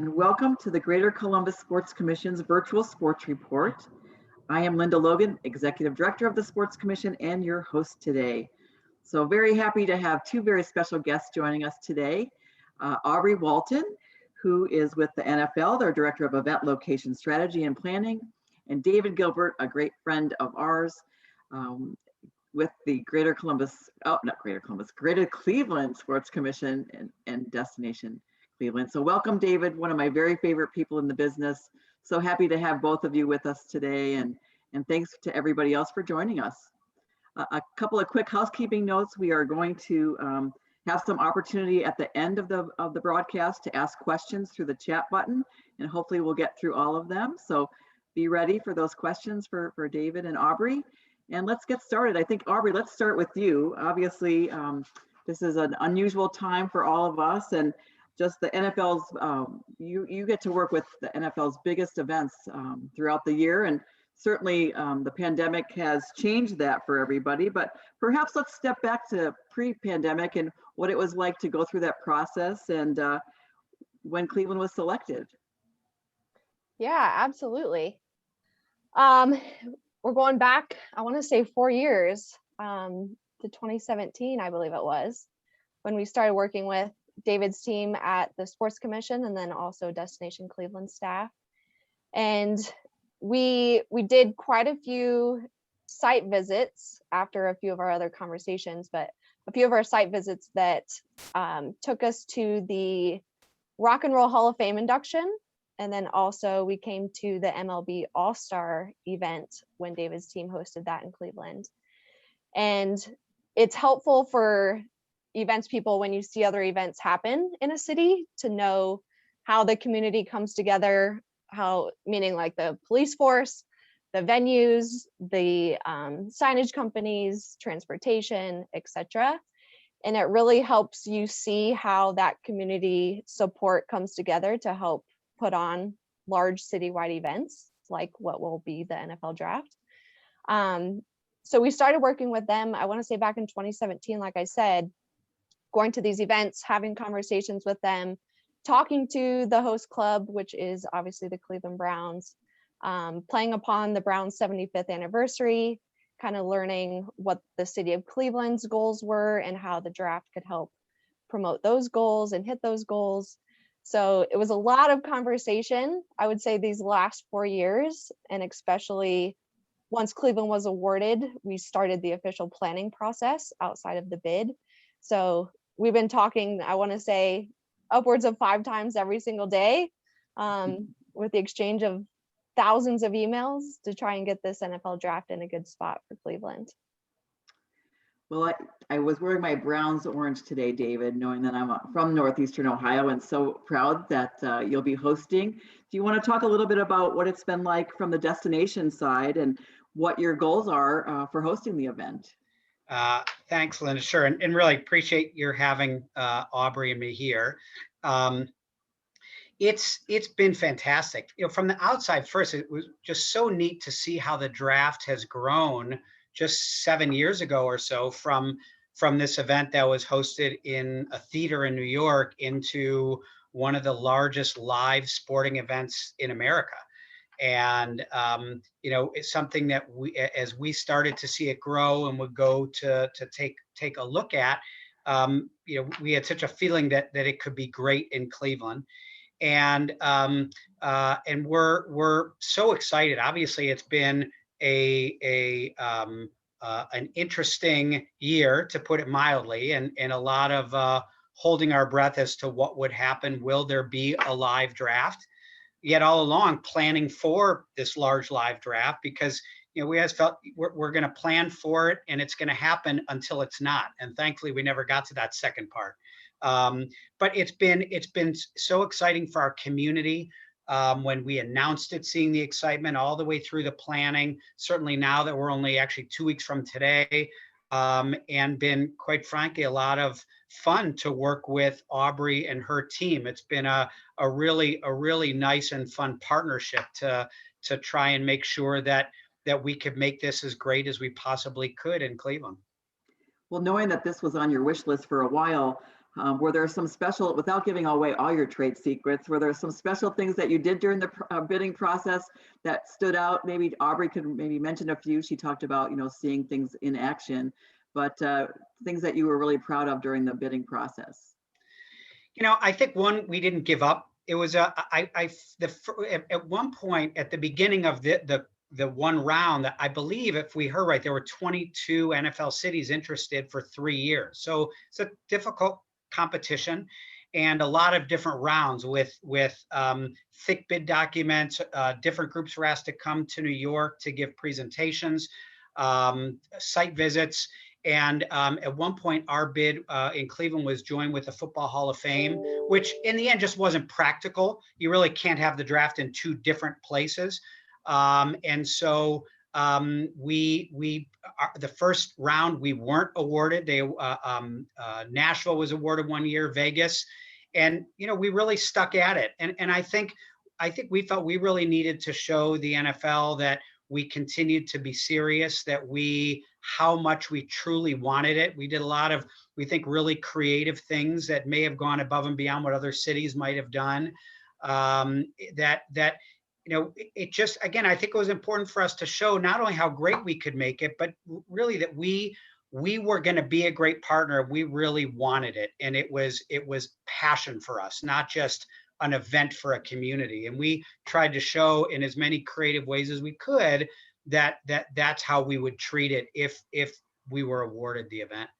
and welcome to the Greater Columbus Sports Commission's virtual sports report. I am Linda Logan, Executive Director of the Sports Commission and your host today. So very happy to have two very special guests joining us today. Aubrey Walton, who is with the NFL, their Director of Event Location Strategy and Planning, and David Gilbert, a great friend of ours, with the Greater Cleveland Sports Commission and Destination Cleveland. So welcome, David, one of my very favorite people in the business. So happy to have both of you with us today, and thanks to everybody else for joining us. A couple of quick housekeeping notes. We are going to have some opportunity at the end of the broadcast to ask questions through the chat button, and hopefully we'll get through all of them. So be ready for those questions for David and Aubrey. And let's get started. I think, Aubrey, let's start with you. Obviously, this is an unusual time for all of us, and just the NFL's, you get to work with the NFL's biggest events throughout the year. And certainly the pandemic has changed that for everybody, but perhaps let's step back to pre-pandemic and what it was like to go through that process and when Cleveland was selected. Yeah, absolutely. We're going back, I want to say 4 years to 2017, I believe it was, when we started working with David's team at the Sports Commission and then also Destination Cleveland staff. And we did quite a few site visits after a few of our other conversations, but a few of our site visits that took us to the Rock and Roll Hall of Fame induction. And then also we came to the MLB All-Star event when David's team hosted that in Cleveland. And it's helpful for events people when you see other events happen in a city to know how the community comes together, meaning like the police force, the venues, the signage companies, transportation, etc. And it really helps you see how that community support comes together to help put on large citywide events like what will be the NFL draft. So we started working with them, I want to say back in 2017, like I said, going to these events, having conversations with them, talking to the host club, which is obviously the Cleveland Browns, playing upon the Browns' 75th anniversary, kind of learning what the city of Cleveland's goals were and how the draft could help promote those goals and hit those goals. So it was a lot of conversation, I would say, these last 4 years, and especially once Cleveland was awarded, we started the official planning process outside of the bid. So we've been talking, I want to say, upwards of 5 times every single day, with the exchange of thousands of emails to try and get this NFL draft in a good spot for Cleveland. Well, I was wearing my Browns orange today, David, knowing that I'm from Northeastern Ohio and so proud that you'll be hosting. Do you want to talk a little bit about what it's been like from the destination side and what your goals are for hosting the event? Thanks, Linda. Sure, and really appreciate your having Aubrey and me here. It's been fantastic. From the outside first, it was just so neat to see how the draft has grown just 7 years ago or so from this event that was hosted in a theater in New York into one of the largest live sporting events in America. And it's something that as we started to see it grow and would go to take a look at, we had such a feeling that it could be great in Cleveland, and we're so excited. Obviously, it's been an interesting year, to put it mildly, and a lot of holding our breath as to what would happen. Will there be a live draft? Yet all along planning for this large live draft, because we always felt we're going to plan for it and it's going to happen until it's not. And thankfully, we never got to that second part. But it's been so exciting for our community. When we announced it, seeing the excitement all the way through the planning, certainly now that we're only actually 2 weeks from today, and been, quite frankly, a lot of fun to work with Aubrey and her team. It's been a really nice and fun partnership to try and make sure that we could make this as great as we possibly could in Cleveland. Well, knowing that this was on your wish list for a while, Were there some special, without giving away all your trade secrets, were there some special things that you did during the bidding process that stood out? Maybe Aubrey could maybe mention a few. She talked about, seeing things in action, but things that you were really proud of during the bidding process. I think one, we didn't give up. It was at one point at the beginning of the one round, that I believe, if we heard right, there were 22 NFL cities interested for 3 years. So it's a difficult competition, and a lot of different rounds with thick bid documents. Different groups were asked to come to New York to give presentations, site visits. And at one point, our bid in Cleveland was joined with the Football Hall of Fame, which in the end just wasn't practical. You really can't have the draft in 2 different places. And so the first round, we weren't awarded. Nashville was awarded one year, Vegas, and we really stuck at it. And I think we felt we really needed to show the NFL that we continued to be serious, that how much we truly wanted it. We did a lot of, we think, really creative things that may have gone above and beyond what other cities might have done. It just, again, I think it was important for us to show not only how great we could make it, but really that we were going to be a great partner. We really wanted it. And it was passion for us, not just an event for a community. And we tried to show in as many creative ways as we could that's how we would treat it if we were awarded the event.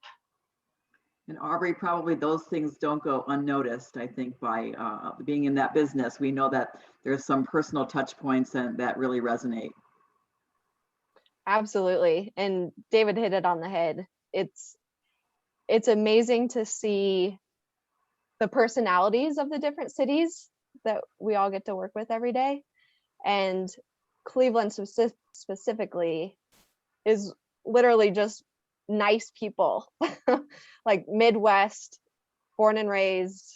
And Aubrey, probably those things don't go unnoticed. I think by being in that business, we know that there's some personal touch points and that really resonate. Absolutely. And David hit it on the head. It's amazing to see the personalities of the different cities that we all get to work with every day. And Cleveland specifically is literally just nice people, like Midwest, born and raised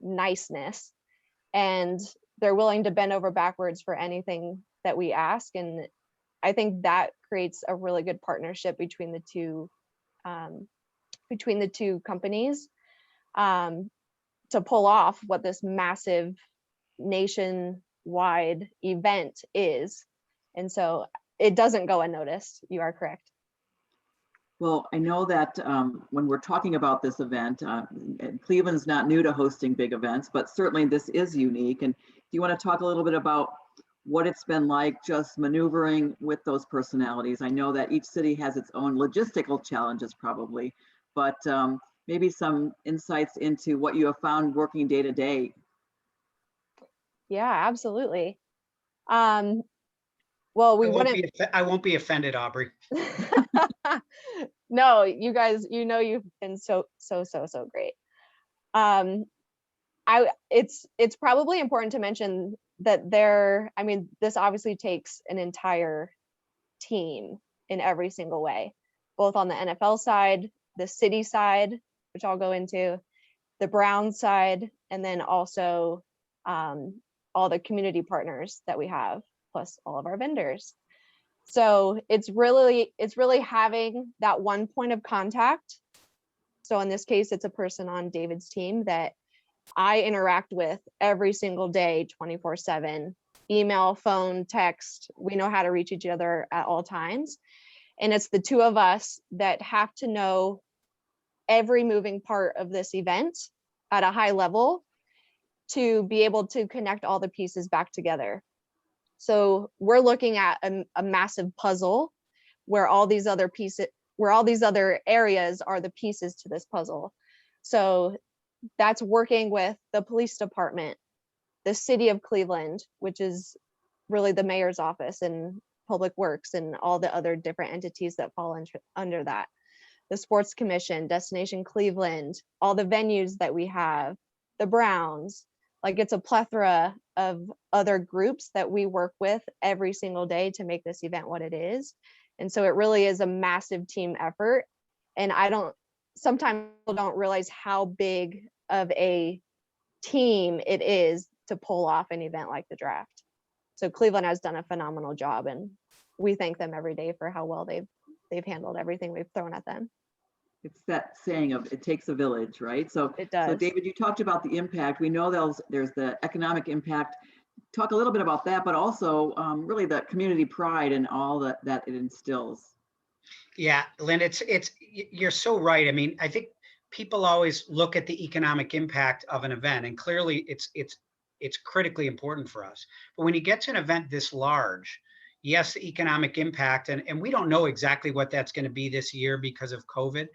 niceness. And they're willing to bend over backwards for anything that we ask. And I think that creates a really good partnership between the two companies to pull off what this massive nationwide event is. And so it doesn't go unnoticed. You are correct. Well, I know that when we're talking about this event, Cleveland's not new to hosting big events, but certainly this is unique. And do you want to talk a little bit about what it's been like just maneuvering with those personalities? I know that each city has its own logistical challenges probably, but maybe some insights into what you have found working day to day. Yeah, absolutely. Well, I won't be offended, Aubrey. No, you guys, you've been so great. It's probably important to mention that this obviously takes an entire team in every single way, both on the NFL side, the city side, which I'll go into, the Brown side, and then also all the community partners that we have, plus all of our vendors. So it's really having that one point of contact. So in this case, it's a person on David's team that I interact with every single day, 24/7, email, phone, text. We know how to reach each other at all times. And it's the two of us that have to know every moving part of this event at a high level to be able to connect all the pieces back together. So we're looking at a massive puzzle where all these other areas are the pieces to this puzzle. So that's working with the police department, the city of Cleveland, which is really the mayor's office and public works and all the other different entities that fall under that, the sports commission, Destination Cleveland, all the venues that we have, the Browns. Like, it's a plethora of other groups that we work with every single day to make this event what it is. And so it really is a massive team effort. And sometimes people don't realize how big of a team it is to pull off an event like the draft. So Cleveland has done a phenomenal job, and we thank them every day for how well they've handled everything we've thrown at them. It's that saying of it takes a village, right? So, It so does. David, you talked about the impact. We know there's the economic impact. Talk a little bit about that, but also really the community pride and all that it instills. Yeah, Lynn, you're so right. I mean, I think people always look at the economic impact of an event, and clearly it's critically important for us. But when you get to an event this large, yes, the economic impact, and we don't know exactly what that's going to be this year because of COVID.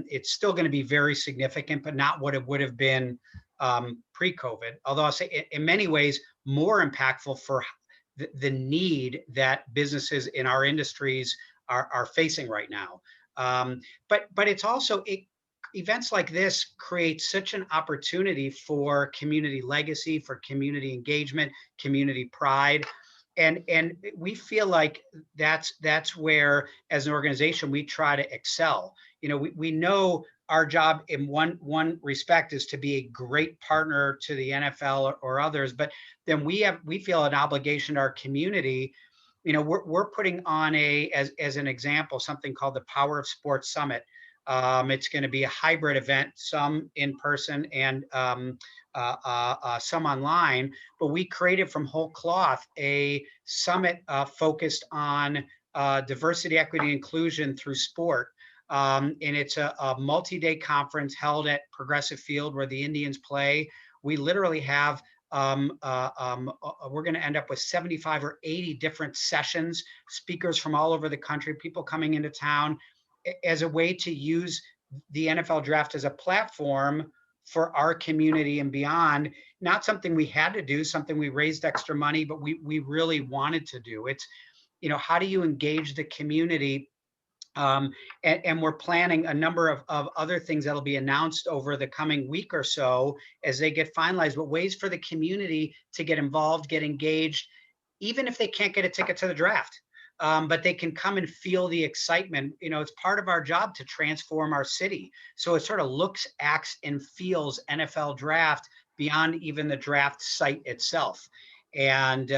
It's still going to be very significant, but not what it would have been pre-COVID. Although I'll say in many ways more impactful for the need that businesses in our industries are facing right now. But it's also events like this create such an opportunity for community legacy, for community engagement, community pride. And we feel like that's where, as an organization, we try to excel. We know our job in one respect is to be a great partner to the NFL or others, but then we feel an obligation to our community. We're putting on as an example, something called the Power of Sports Summit. It's going to be a hybrid event, some in person and some online, but we created from whole cloth a summit focused on diversity, equity, inclusion through sport. And it's a multi-day conference held at Progressive Field where the Indians play. We literally have we're going to end up with 75 or 80 different sessions, speakers from all over the country, people coming into town, as a way to use the NFL draft as a platform for our community and beyond. Not something we had to do, something we raised extra money, but we really wanted to do. It's, how do you engage the community? And we're planning a number of other things that'll be announced over the coming week or so as they get finalized, but ways for the community to get involved, get engaged, even if they can't get a ticket to the draft. But they can come and feel the excitement. It's part of our job to transform our city. So it sort of looks, acts, and feels NFL draft beyond even the draft site itself. And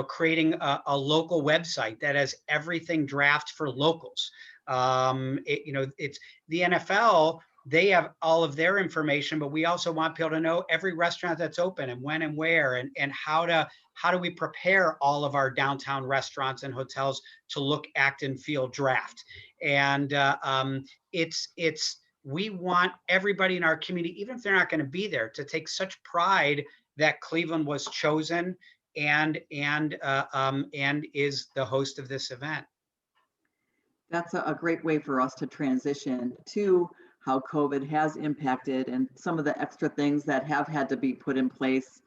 creating a local website that has everything draft for locals. It's the NFL. They have all of their information, but we also want people to know every restaurant that's open and when and where and how do we prepare all of our downtown restaurants and hotels to look, act, and feel draft. And we want everybody in our community, even if they're not going to be there, to take such pride that Cleveland was chosen and is the host of this event. That's a great way for us to transition to how COVID has impacted and some of the extra things that have had to be put in place.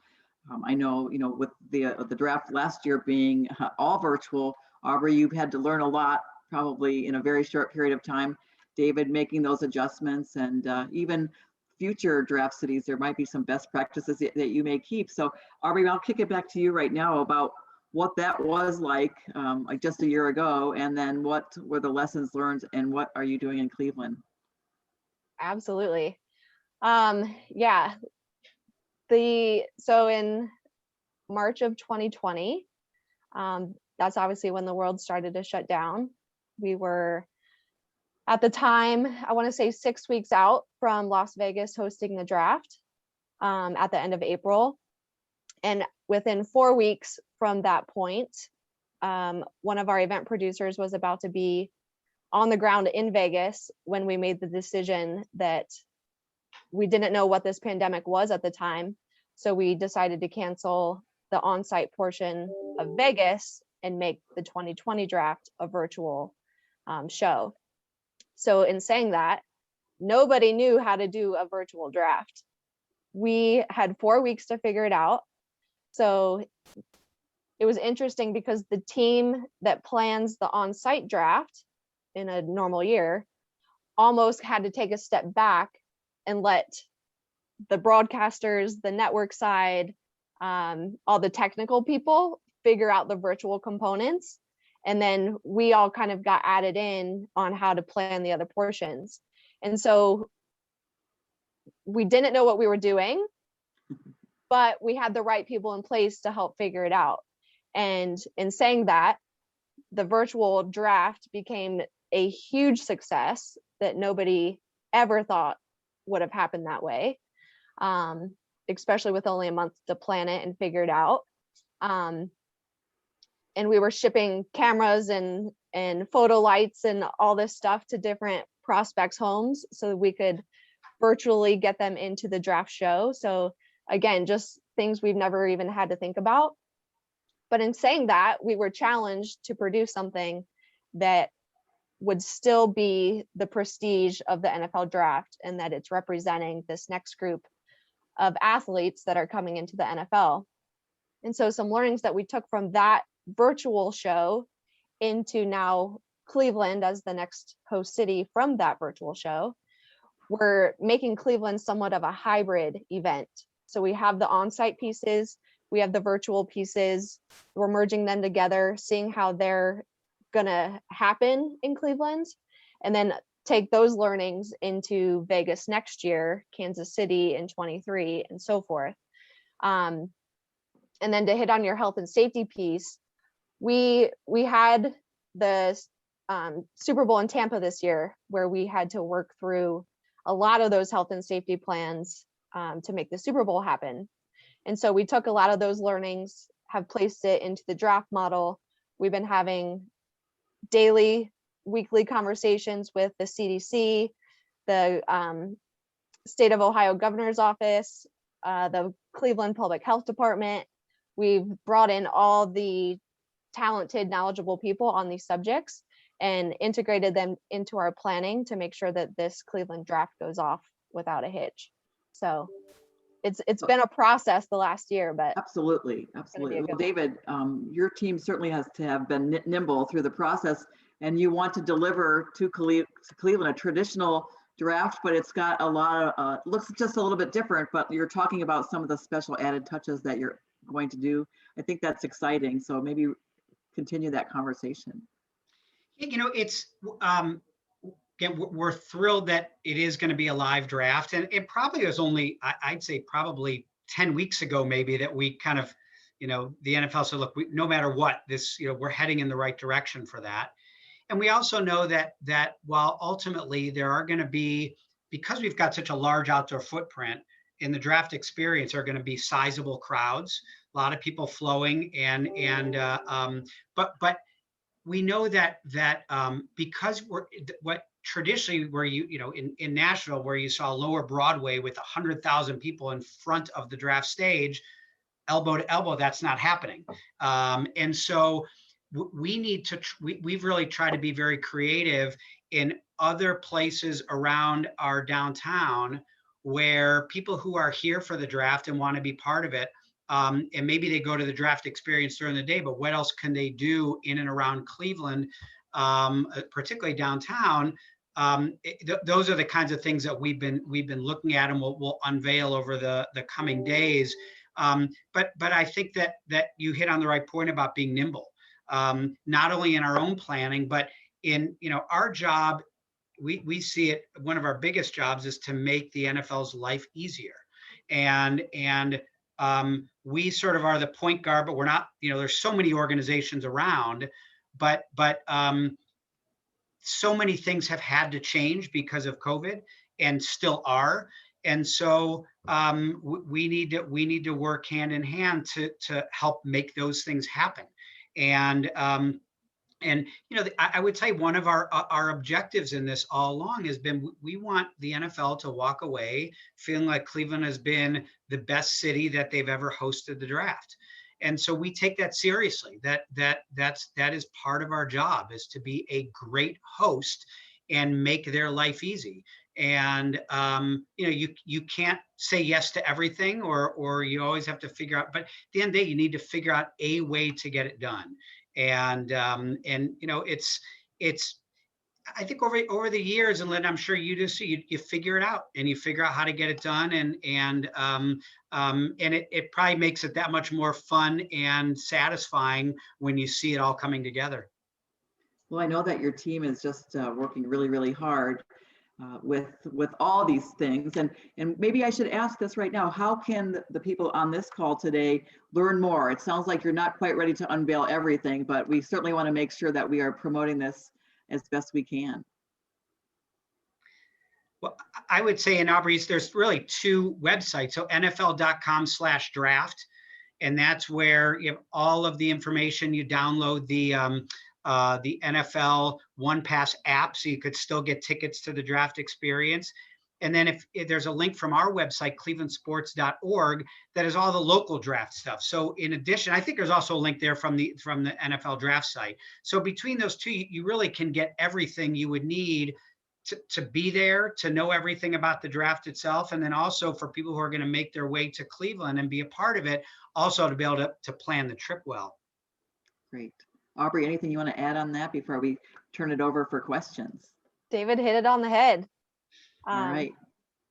I know, with the draft last year being all virtual, Aubrey, you've had to learn a lot, probably in a very short period of time. David, making those adjustments, and even future draft cities, there might be some best practices that you may keep. So Aubrey, I'll kick it back to you right now about what that was like just a year ago, and then what were the lessons learned and what are you doing in Cleveland? Absolutely. Yeah. So in March of 2020, that's obviously when the world started to shut down. We were, at the time, I want to say 6 weeks out from Las Vegas hosting the draft at the end of April. And within 4 weeks from that point, one of our event producers was about to be on the ground in Vegas when we made the decision that we didn't know what this pandemic was at the time. So we decided to cancel the on-site portion of Vegas and make the 2020 draft a virtual show. So in saying that, nobody knew how to do a virtual draft. We had 4 weeks to figure it out. So it was interesting because the team that plans the on-site draft in a normal year almost had to take a step back and let the broadcasters, the network side, all the technical people figure out the virtual components. And then we all kind of got added in on how to plan the other portions. And so we didn't know what we were doing, but we had the right people in place to help figure it out. And in saying that, the virtual draft became a huge success that nobody ever thought would have happened that way, especially with only a month to plan it and figure it out. And we were shipping cameras and photo lights and all this stuff to different prospects' homes so that we could virtually get them into the draft show. So again, just things we've never even had to think about. But in saying that, we were challenged to produce something that would still be the prestige of the NFL draft, and that it's representing this next group of athletes that are coming into the NFL. And so some learnings that we took from that virtual show into now Cleveland as the next host city from that virtual show, we're making Cleveland somewhat of a hybrid event. So we have the on-site pieces, we have the virtual pieces, we're merging them together, seeing how they're gonna happen in Cleveland, and then take those learnings into Vegas next year, Kansas City in 23, and so forth. And then to hit on your health and safety piece, we had the Super Bowl in Tampa this year, where we had to work through a lot of those health and safety plans to make the Super Bowl happen. And so we took a lot of those learnings, have placed it into the draft model. We've been having daily, weekly conversations with the CDC, the state of Ohio governor's office, the Cleveland Public Health Department. We've brought in all the talented, knowledgeable people on these subjects and integrated them into our planning to make sure that this Cleveland draft goes off without a hitch. So it's been a process the last year, but absolutely. Well, David, your team certainly has to have been nimble through the process, and you want to deliver to Cleveland a traditional draft, but it's got a lot of looks just a little bit different, but you're talking about some of the special added touches that you're going to do. I think that's exciting. So maybe continue that conversation. It's again, we're thrilled that it is going to be a live draft, and it probably was only, I'd say probably 10 weeks ago, maybe, that we kind of, the NFL said, look, no matter what, this, we're heading in the right direction for that. And we also know that while ultimately there are going to be, because we've got such a large outdoor footprint, in the draft experience are going to be sizable crowds, a lot of people flowing, but we know that because what traditionally where in Nashville, where you saw Lower Broadway with 100,000 people in front of the draft stage, elbow to elbow, that's not happening. And so we've really tried to be very creative in other places around our downtown where people who are here for the draft and want to be part of it, and maybe they go to the draft experience during the day, but what else can they do in and around Cleveland, particularly downtown? Those are the kinds of things that we've been looking at, and we'll unveil over the coming days. But I think that you hit on the right point about being nimble, not only in our own planning, but in our job. We see it, one of our biggest jobs is to make the NFL's life easier, and we sort of are the point guard, but we're not. There's so many organizations around, but so many things have had to change because of COVID, and still are. And so we need to work hand in hand to help make those things happen. And I would say one of our objectives in this all along has been, we want the NFL to walk away feeling like Cleveland has been the best city that they've ever hosted the draft. And so we take that seriously. That is part of our job, is to be a great host and make their life easy. And you can't say yes to everything, or you always have to figure out. But at the end of the day, you need to figure out a way to get it done. And it's I think over the years, and Lynn, I'm sure you do, so you figure it out, and you figure out how to get it done, and it probably makes it that much more fun and satisfying when you see it all coming together. Well, I know that your team is just working really, really hard with all these things, and maybe I should ask this right now: how can the people on this call today learn more? It sounds like you're not quite ready to unveil everything, but we certainly want to make sure that we are promoting this as best we can. Well, I would say in Aubrey's, there's really two websites. So NFL.com/draft, and that's where you have all of the information. You download the NFL One Pass app, so you could still get tickets to the draft experience. And then if there's a link from our website, clevelandsports.org, that is all the local draft stuff. So in addition, I think there's also a link there from the NFL draft site. So between those two, you really can get everything you would need to be there, to know everything about the draft itself. And then also for people who are going to make their way to Cleveland and be a part of it, also to be able to plan the trip well. Great. Aubrey, anything you want to add on that before we turn it over for questions? David hit it on the head. All right.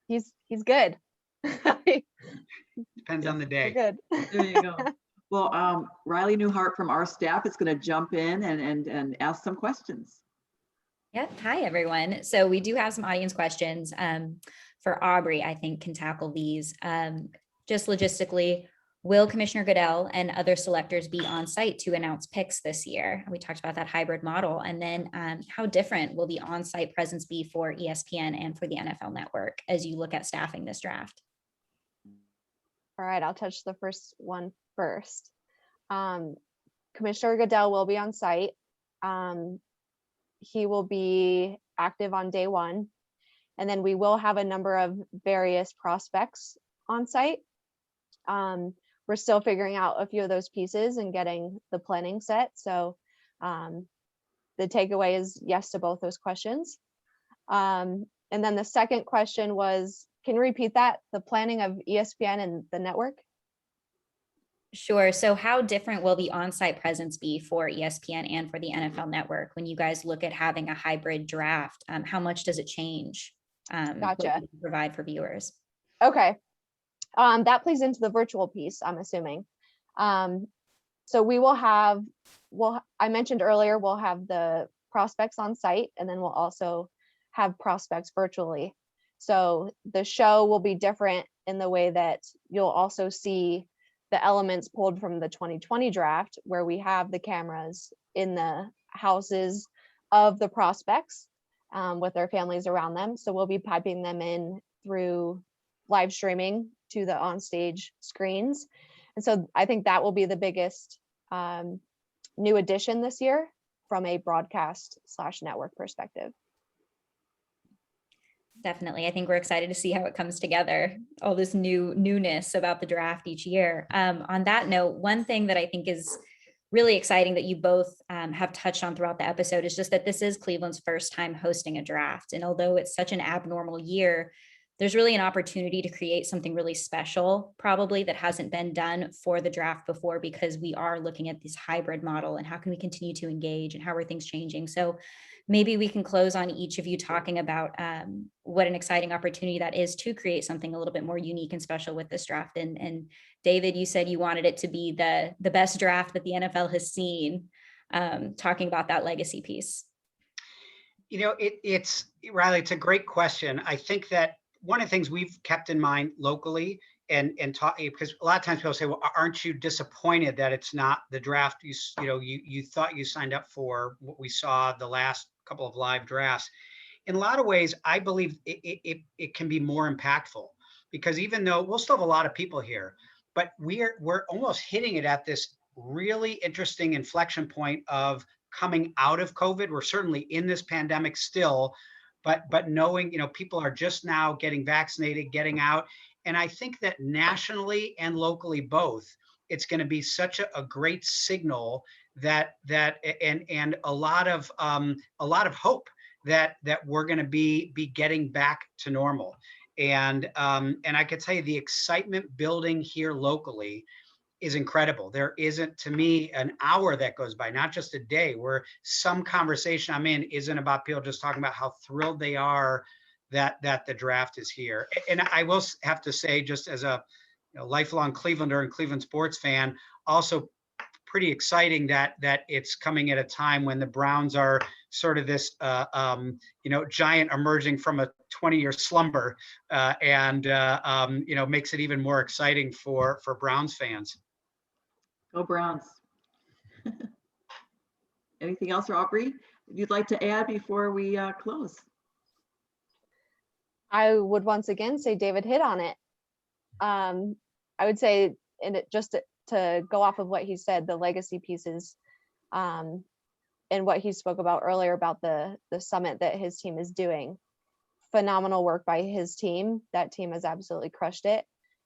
He's good. Depends on the day. Good. There you go. Well, Riley Newhart from our staff is going to jump in and ask some questions. Yep. Hi, everyone. So we do have some audience questions for Aubrey, I think can tackle these. Just logistically, will Commissioner Goodell and other selectors be on site to announce picks this year? We talked about that hybrid model. And then how different will the on-site presence be for ESPN and for the NFL Network as you look at staffing this draft? All right, I'll touch the first one first. Commissioner Goodell will be on site. He will be active on day one. And then we will have a number of various prospects on site. We're still figuring out a few of those pieces and getting the planning set. So the takeaway is yes to both those questions. And then the second question was, can you repeat that? The planning of ESPN and the network? Sure. So how different will the on-site presence be for ESPN and for the NFL Network when you guys look at having a hybrid draft? How much does it change? What Gotcha. you provide for viewers? Okay. That plays into the virtual piece, I'm assuming. So we will have, I mentioned earlier, we'll have the prospects on site, and then we'll also have prospects virtually. So the show will be different in the way that you'll also see the elements pulled from the 2020 draft, where we have the cameras in the houses of the prospects with their families around them. So we'll be piping them in through live streaming to the onstage screens. And so I think that will be the biggest new addition this year from a broadcast/network perspective. Definitely. I think we're excited to see how it comes together, all this newness about the draft each year. On that note, one thing that I think is really exciting that you both have touched on throughout the episode is just that this is Cleveland's first time hosting a draft. And although it's such an abnormal year, there's really an opportunity to create something really special, probably that hasn't been done for the draft before, because we are looking at this hybrid model and how can we continue to engage and how are things changing. So maybe we can close on each of you talking about what an exciting opportunity that is to create something a little bit more unique and special with this draft. And David, you said you wanted it to be the best draft that the NFL has seen, talking about that legacy piece. You know, it's Riley, it's a great question. I think that one of the things we've kept in mind locally and talk, because a lot of times people say, well, aren't you disappointed that it's not the draft you thought you signed up for, what we saw the last couple of live drafts? In a lot of ways, I believe it can be more impactful, because even though we'll still have a lot of people here, but we're almost hitting it at this really interesting inflection point of coming out of COVID. We're certainly in this pandemic still, but knowing, people are just now getting vaccinated, getting out. And I think that nationally and locally both, it's going to be such a great signal that and a lot of hope that we're going to be getting back to normal. And I could tell you the excitement building here locally is incredible. There isn't, to me, an hour that goes by, not just a day, where some conversation I'm in isn't about people just talking about how thrilled they are that the draft is here. And I will have to say, just as a lifelong Clevelander and Cleveland sports fan, also pretty exciting that it's coming at a time when the Browns are sort of this giant emerging from a 20-year slumber, and makes it even more exciting for Browns fans. Go Browns. Anything else, Aubrey? you'd like to add before we close? I would once again say David hit on it. I would say, and it just to go off of what he said, the legacy pieces, and what he spoke about earlier about the summit that his team is doing. Phenomenal work by his team. That team has absolutely crushed it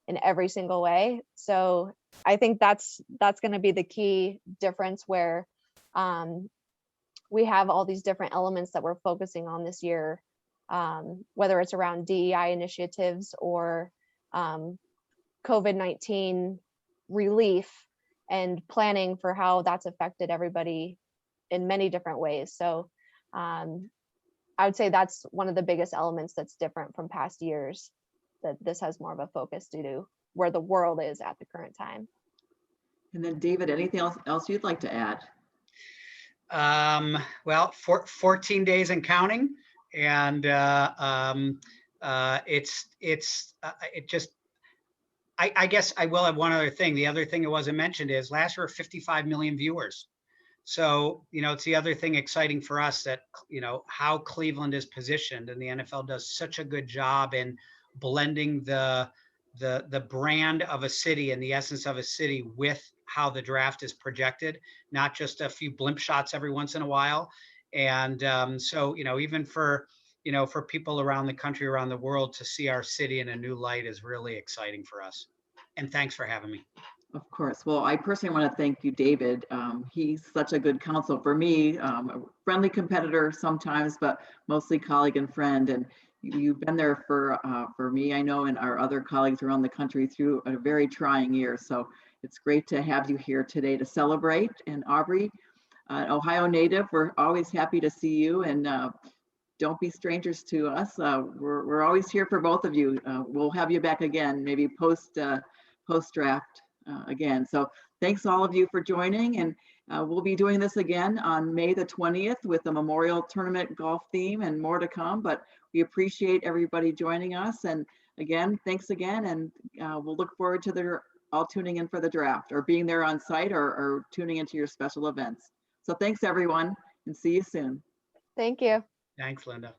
in every single way. So I think that's going to be the key difference, where we have all these different elements that we're focusing on this year, whether it's around DEI initiatives or COVID-19 relief and planning for how that's affected everybody in many different ways. So I would say that's one of the biggest elements that's different from past years, that this has more of a focus due to where the world is at the current time. And then David, anything else you'd like to add? Well, 14 days and counting, and I guess I will have one other thing. The other thing that wasn't mentioned is last year 55 million viewers. So, it's the other thing exciting for us, that, how Cleveland is positioned, and the NFL does such a good job in blending the brand of a city and the essence of a city with how the draft is projected, not just a few blimp shots every once in a while. And so, even for people around the country, around the world, to see our city in a new light is really exciting for us. And thanks for having me. Of course. Well, I personally want to thank you, David. He's such a good counsel for me, a friendly competitor sometimes, but mostly colleague and friend. And you've been there for me, I know, and our other colleagues around the country through a very trying year. So it's great to have you here today to celebrate. And Aubrey, Ohio native, we're always happy to see you, and don't be strangers to us. We're always here for both of you. We'll have you back again, maybe post draft again. So thanks all of you for joining, and we'll be doing this again on May the 20th with a Memorial Tournament golf theme and more to come, but we appreciate everybody joining us. And again, thanks again, and we'll look forward to all tuning in for the draft, or being there on site, or tuning into your special events. So thanks everyone, and see you soon. Thank you. Thanks, Linda.